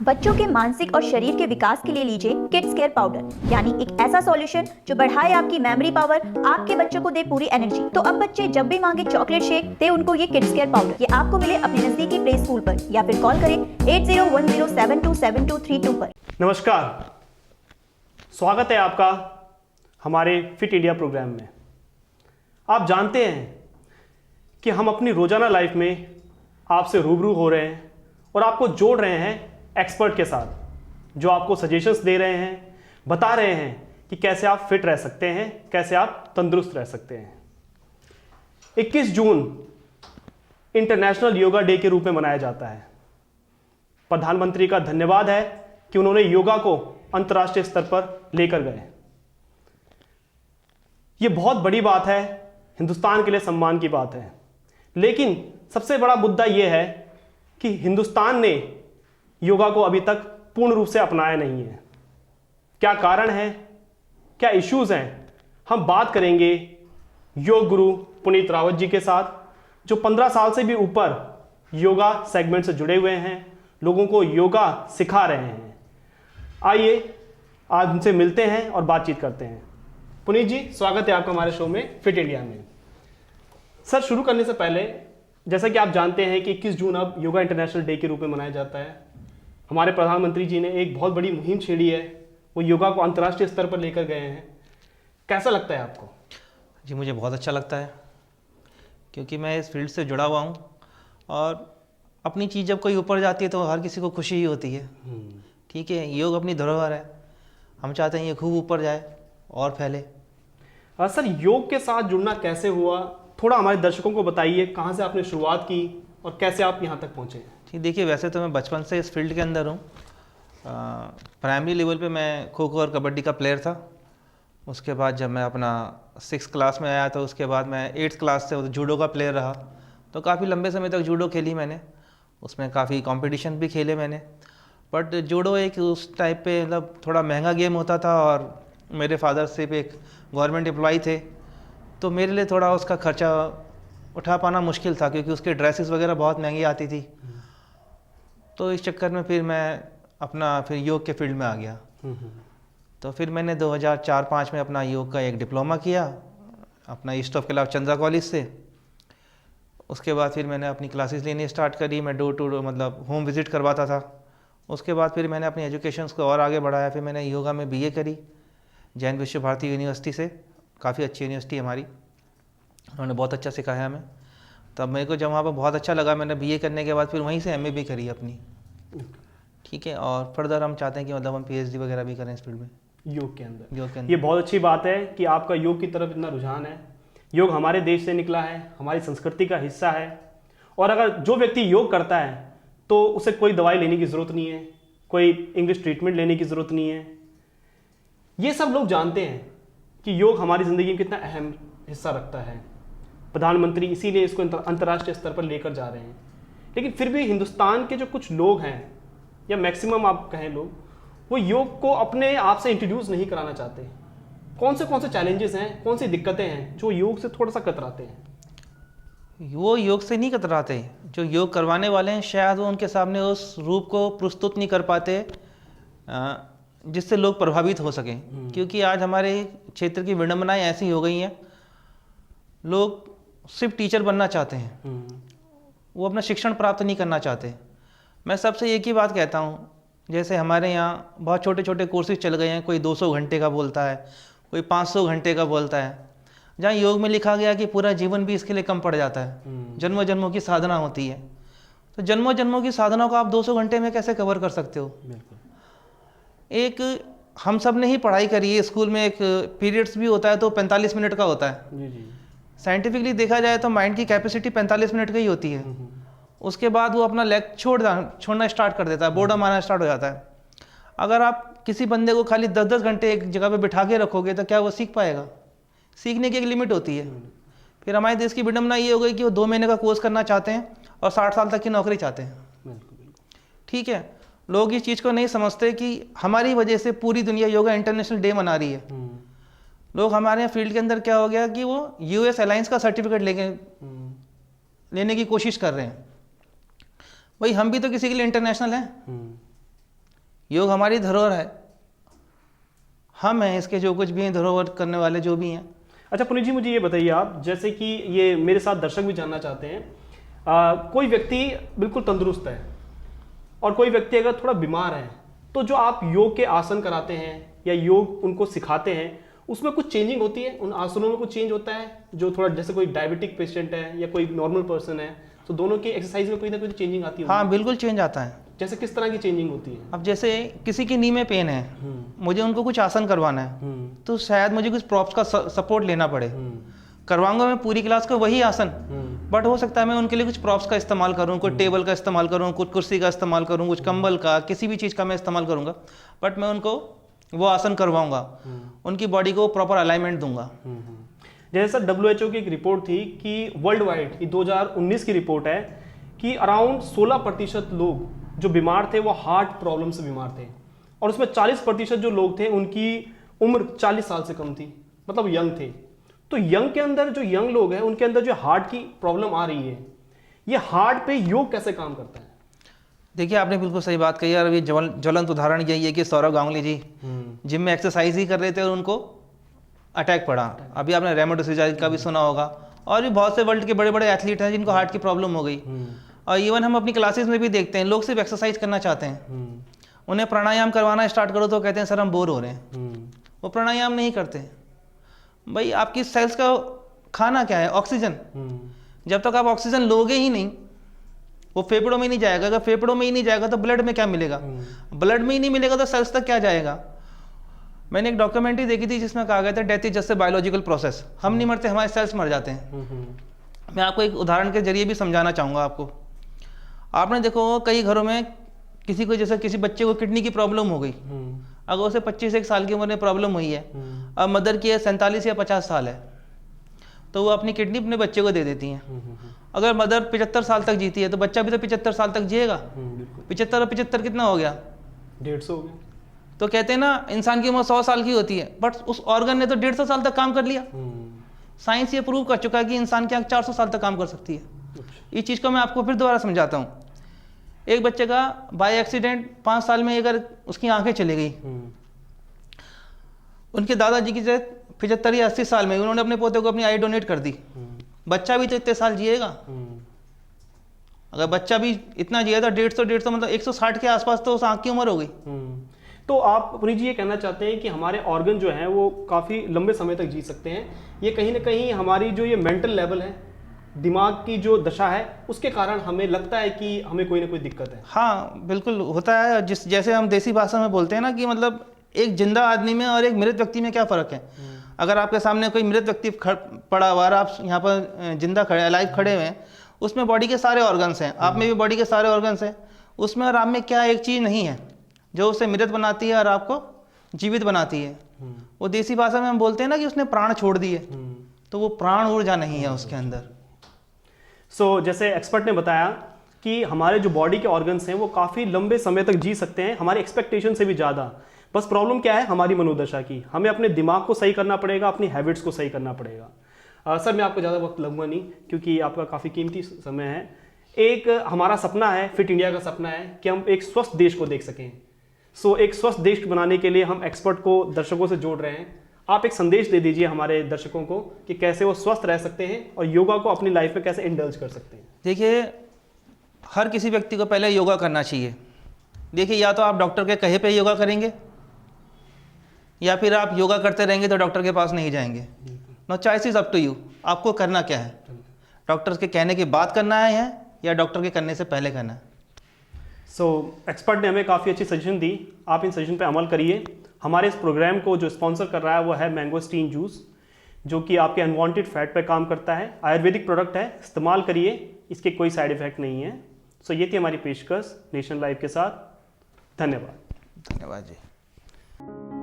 बच्चों के मानसिक और शरीर के विकास के लिए लीजिए किड्स केयर पाउडर, यानी एक ऐसा सॉल्यूशन जो बढ़ाए आपकी मेमोरी पावर, आपके बच्चों को दे पूरी एनर्जी। तो अब बच्चे जब भी मांगे चॉकलेट शेक, दे उनको ये किड्स केयर पाउडर। ये आपको मिले अपने नजदीकी प्ले स्कूल पर या फिर कॉल करें 8010727232 पर। नमस्कार, स्वागत है आपका हमारे फिट इंडिया प्रोग्राम में। आप जानते हैं कि हम अपनी रोजाना लाइफ में आपसे रूबरू हो रहे हैं और आपको जोड़ रहे हैं एक्सपर्ट के साथ, जो आपको सजेशंस दे रहे हैं, बता रहे हैं कि कैसे आप फिट रह सकते हैं, कैसे आप तंदुरुस्त रह सकते हैं। 21 जून इंटरनेशनल योगा डे के रूप में मनाया जाता है। प्रधानमंत्री का धन्यवाद है कि उन्होंने योगा को अंतर्राष्ट्रीय स्तर पर लेकर गए। यह बहुत बड़ी बात है, हिंदुस्तान के लिए सम्मान की बात है। लेकिन सबसे बड़ा मुद्दा यह है कि हिंदुस्तान ने योगा को अभी तक पूर्ण रूप से अपनाया नहीं है। क्या कारण है, क्या इश्यूज हैं, हम बात करेंगे योग गुरु पुनीत रावत जी के साथ, जो 15 साल से भी ऊपर योगा सेगमेंट से जुड़े हुए हैं, लोगों को योगा सिखा रहे हैं। आइए आज उनसे मिलते हैं और बातचीत करते हैं। पुनीत जी, स्वागत है आपका हमारे शो में फिट इंडिया में। सर, शुरू करने से पहले, जैसा कि आप जानते हैं कि 21 जून अब योगा इंटरनेशनल डे के रूप में मनाया जाता है। हमारे प्रधानमंत्री जी ने एक बहुत बड़ी मुहिम छेड़ी है, वो योगा को अंतर्राष्ट्रीय स्तर पर लेकर गए हैं। कैसा लगता है आपको? जी, मुझे बहुत अच्छा लगता है, क्योंकि मैं इस फील्ड से जुड़ा हुआ हूँ और अपनी चीज़ जब कोई ऊपर जाती है तो हर किसी को खुशी ही होती है। ठीक है, योग अपनी धरोहर है, हम चाहते हैं ये खूब ऊपर जाए और फैले। सर, योग के साथ जुड़ना कैसे हुआ, थोड़ा हमारे दर्शकों को बताइए। कहाँ से आपने शुरुआत की और कैसे आप यहाँ तक पहुँचे? ठीक, देखिए, वैसे तो मैं बचपन से इस फील्ड के अंदर हूँ। प्राइमरी लेवल पे मैं खो खो और कबड्डी का प्लेयर था। उसके बाद जब मैं अपना 6th क्लास में आया तो उसके बाद मैं 8th क्लास से जूडो का प्लेयर रहा। तो काफ़ी लंबे समय तक जूडो खेली मैंने, उसमें काफ़ी कंपटीशन भी खेले मैंने। बट जूडो एक उस टाइप पे मतलब थोड़ा महंगा गेम होता था और मेरे फादर सिर्फ एक गवर्नमेंट एम्प्लॉय थे, तो मेरे लिए थोड़ा उसका खर्चा उठा पाना मुश्किल था, क्योंकि उसके ड्रेसेस वगैरह बहुत महंगी आती थी। तो इस चक्कर में फिर मैं फिर योग के फील्ड में आ गया। तो फिर मैंने 2004-05 में अपना योग का एक डिप्लोमा किया अपना east of Kailash Chandra college से। उसके बाद फिर मैंने अपनी क्लासेस लेनी स्टार्ट करी। मैं डोर टू डोर मतलब होम विजिट करवाता था। उसके बाद फिर मैंने अपनी एजुकेशन को और आगे बढ़ाया। फिर मैंने योगा में BA करी जैन विश्व भारती यूनिवर्सिटी से, काफ़ी अच्छी यूनिवर्सिटी हमारी, उन्होंने बहुत अच्छा सिखाया हमें। तब मेरे को जब वहाँ पर बहुत अच्छा लगा, मैंने BA करने के बाद फिर वहीं से MA भी करी अपनी। ठीक है, और फर्दर हम चाहते हैं कि मतलब हम PhD वगैरह भी करें इस फील्ड में, योग के अंदर। योग के अंदर। ये बहुत अच्छी बात है कि आपका योग की तरफ इतना रुझान है। योग हमारे देश से निकला है, हमारी संस्कृति का हिस्सा है, और अगर जो व्यक्ति योग करता है तो उसे कोई दवाई लेने की ज़रूरत नहीं है, कोई इंग्लिश ट्रीटमेंट लेने की ज़रूरत नहीं है। ये सब लोग जानते हैं कि योग हमारी ज़िंदगी में कितना अहम हिस्सा रखता है। प्रधानमंत्री इसीलिए इसको अंतर्राष्ट्रीय स्तर पर लेकर जा रहे हैं। लेकिन फिर भी हिंदुस्तान के जो कुछ लोग हैं, या मैक्सिमम आप कहें लोग, वो योग को अपने आप से इंट्रोड्यूस नहीं कराना चाहते। कौन से चैलेंजेस हैं, कौन सी दिक्कतें हैं जो योग से थोड़ा सा कतराते हैं? वो योग से नहीं कतराते, जो योग करवाने वाले हैं शायद वो उनके सामने उस रूप को प्रस्तुत नहीं कर पाते जिससे लोग प्रभावित हो सकें। क्योंकि आज हमारे क्षेत्र की विडंबनाएं ऐसी हो गई हैं, लोग सिर्फ टीचर बनना चाहते हैं, वो अपना शिक्षण प्राप्त नहीं करना चाहते। मैं सबसे एक ही बात कहता हूँ, जैसे हमारे यहाँ बहुत छोटे छोटे कोर्सेज चल गए हैं, कोई 200 घंटे का बोलता है, कोई 500 घंटे का बोलता है, जहाँ योग में लिखा गया कि पूरा जीवन भी इसके लिए कम पड़ जाता है। जन्मों जन्मों की साधना होती है, तो जन्मों जन्मों की साधना को आप 200 घंटे में कैसे कवर कर सकते हो? एक हम सब ने ही पढ़ाई करी है, स्कूल में एक पीरियड्स भी होता है तो 45 मिनट का होता है। साइंटिफिकली देखा जाए तो माइंड की कैपेसिटी 45 मिनट की ही होती है। उसके बाद वो अपना लेग छोड़ना स्टार्ट कर देता है, बोर्डम आना स्टार्ट हो जाता है। अगर आप किसी बंदे को खाली 10-10 घंटे एक जगह पे बिठा के रखोगे तो क्या वो सीख पाएगा? सीखने की एक लिमिट होती है। फिर हमारे देश की विडंबना ये हो गई कि वो 2 महीने का कोर्स करना चाहते हैं और 60 साल तक की नौकरी चाहते हैं। ठीक है, लोग इस चीज़ को नहीं समझते कि हमारी वजह से पूरी दुनिया योगा इंटरनेशनल डे मना रही है। लोग हमारे यहाँ फील्ड के अंदर क्या हो गया कि वो US अलायंस का सर्टिफिकेट लेने की कोशिश कर रहे हैं। भाई, हम भी तो किसी के लिए इंटरनेशनल हैं। योग हमारी धरोहर है, हम हैं इसके जो कुछ भी हैं, धरोहर करने वाले जो भी हैं। अच्छा पुनीत जी, मुझे ये बताइए आप, जैसे कि ये मेरे साथ दर्शक भी जानना चाहते हैं, कोई व्यक्ति बिल्कुल तंदुरुस्त है और कोई व्यक्ति अगर थोड़ा बीमार है, तो जो आप योग के आसन कराते हैं या योग उनको सिखाते हैं, उसमें कुछ चेंजिंग होती है? उन आसनों में कुछ चेंज होता है? जो थोड़ा, जैसे कोई डायबिटिक पेशेंट है या कोई नॉर्मल पर्सन है, तो दोनों की एक्सरसाइज में कोई ना कोई चेंजिंग आती है? हाँ बिल्कुल चेंज आता है। जैसे किस तरह की चेंजिंग होती है? अब जैसे किसी की नी में पेन है, मुझे उनको कुछ आसन करवाना है, तो शायद मुझे कुछ प्रॉप्स का सपोर्ट लेना पड़े। करवाऊंगा मैं पूरी क्लास को वही आसन, बट हो सकता है मैं उनके लिए कुछ प्रॉप्स का इस्तेमाल करूँ, कुछ टेबल का इस्तेमाल करूँ, कुछ कुर्सी का इस्तेमाल करूँ, कुछ कंबल का, किसी भी चीज़ का मैं इस्तेमाल करूँगा, बट मैं उनको वो आसन करवाऊंगा, उनकी बॉडी को प्रॉपर अलाइनमेंट दूंगा। जैसे सर WHO की एक रिपोर्ट थी कि वर्ल्ड वाइड, 2019 की रिपोर्ट है कि अराउंड 16% लोग जो बीमार थे वो हार्ट प्रॉब्लम से बीमार थे, और उसमें 40% जो लोग थे उनकी उम्र 40 साल से कम थी, मतलब यंग थे। तो यंग के अंदर, जो यंग लोग हैं उनके अंदर जो हार्ट की प्रॉब्लम आ रही है, ये हार्ट पे योग कैसे काम करता है? देखिए आपने बिल्कुल सही बात कही यार। अभी ज्वलंत उदाहरण यही है कि सौरव गांगुली जी जिम में एक्सरसाइज ही कर रहे थे और उनको अटैक पड़ा। अभी आपने रेमो डिसूजा का भी सुना होगा, और भी बहुत से वर्ल्ड के बड़े बड़े एथलीट हैं जिनको हार्ट की प्रॉब्लम हो गई। और इवन हम अपनी क्लासेस में भी देखते हैं, लोग सिर्फ एक्सरसाइज करना चाहते हैं, उन्हें प्राणायाम करवाना स्टार्ट करो तो कहते हैं सर हम बोर हो रहे हैं, वो प्राणायाम नहीं करते। भाई आपकी सेल्स का खाना क्या है? ऑक्सीजन। जब तक आप ऑक्सीजन लोगे ही नहीं, वो फेफड़ों में नहीं जाएगा। अगर फेफड़ों में ही नहीं जाएगा तो ब्लड में क्या मिलेगा? ब्लड में ही नहीं मिलेगा तो सेल्स तक क्या जाएगा? मैंने एक डॉक्यूमेंट्री देखी थी जिसमें कहा गया था death is just a biological process. हम नहीं मरते, हमारे सेल्स मर जाते हैं। मैं आपको एक उदाहरण के जरिए भी समझाना चाहूँगा आपको। आपने देखो कई घरों में किसी को, जैसे किसी बच्चे को किडनी की प्रॉब्लम हो गई, अगर उसे 25 साल की उम्र में प्रॉब्लम हुई है, अब मदर की 47 या 50 साल है, तो वो अपनी किडनी अपने बच्चे को दे देती हैं। अगर मदर 75 साल तक जीती है तो बच्चा भी तो 75 साल तक जिएगा। 75 और 75 कितना हो गया? 150 हो गया। तो कहते हैं ना इंसान की उम्र 100 साल की होती है, बट उस ऑर्गन ने तो 150 साल तक काम कर लिया। साइंस ये प्रूव कर चुका है कि इंसान की आंख 400 साल तक काम कर सकती है। इस चीज़ को मैं आपको फिर दोबारा समझाता हूँ। एक बच्चे का बाय एक्सीडेंट 5 साल में अगर उसकी आंखें चली गई, उनके दादाजी की 75 या 80 साल में उन्होंने अपने पोते को अपनी आई डोनेट कर दी, बच्चा भी तो इतने साल जिएगा। अगर बच्चा भी इतना जिया तो 150 मतलब 160 के आसपास तो उस आंख की उम्र हो गई। तो आप पुनीत जी ये कहना चाहते हैं कि हमारे ऑर्गन जो हैं वो काफ़ी लंबे समय तक जी सकते हैं, ये कहीं ना कहीं हमारी जो ये मेंटल लेवल है, दिमाग की जो दशा है, उसके कारण हमें लगता है कि हमें कोई ना कोई दिक्कत है? हाँ बिल्कुल होता है। जैसे हम देसी भाषा में बोलते हैं ना कि मतलब एक जिंदा आदमी में और एक मृत व्यक्ति में क्या फ़र्क है। अगर आपके सामने कोई मृत व्यक्ति पड़ा हुआ और आप यहाँ पर जिंदा खड़े, लाइव खड़े हुए हैं, उसमें बॉडी के सारे ऑर्गन्स हैं, आप में भी बॉडी के सारे ऑर्गन्स हैं, उसमें और आप में क्या एक चीज़ नहीं है जो उसे मृत बनाती है और आपको जीवित बनाती है? वो देसी भाषा में हम बोलते हैं ना कि उसने प्राण छोड़ दिए, तो वो प्राण ऊर्जा नहीं है उसके अंदर। जैसे एक्सपर्ट ने बताया कि हमारे जो बॉडी के ऑर्गन्स हैं वो काफ़ी लंबे समय तक जी सकते हैं, हमारे एक्सपेक्टेशन से भी ज़्यादा। बस प्रॉब्लम क्या है? हमारी मनोदशा की। हमें अपने दिमाग को सही करना पड़ेगा, अपनी हैबिट्स को सही करना पड़ेगा। सर मैं आपको ज़्यादा वक्त लगूंगा नहीं क्योंकि आपका काफ़ी कीमती समय है। एक हमारा सपना है, फिट इंडिया का सपना है कि हम एक स्वस्थ देश को देख सकें। एक स्वस्थ देश बनाने के लिए हम एक्सपर्ट को दर्शकों से जोड़ रहे हैं। आप एक संदेश दे दीजिए हमारे दर्शकों को कि कैसे वो स्वस्थ रह सकते हैं और योगा को अपनी लाइफ में कैसे इंडल्ज कर सकते हैं। देखिए हर किसी व्यक्ति को पहले योगा करना चाहिए। देखिए या तो आप डॉक्टर के कहे पे योगा करेंगे या फिर आप योगा करते रहेंगे तो डॉक्टर के पास नहीं जाएंगे। No choice is up to you, आपको करना क्या है? डॉक्टर के कहने के बाद करना है या डॉक्टर के करने से पहले करना है? एक्सपर्ट ने हमें काफ़ी अच्छी सजेशन दी, आप इन सजेशन पे अमल करिए। हमारे इस प्रोग्राम को जो स्पॉन्सर कर रहा है वो है मैंगोस्टीन जूस, जो कि आपके अनवांटेड फैट पर काम करता है। आयुर्वेदिक प्रोडक्ट है, इस्तेमाल करिए, इसके कोई साइड इफेक्ट नहीं है। ये थी हमारी पेशकश नेशन लाइव के साथ। धन्यवाद। धन्यवाद जी।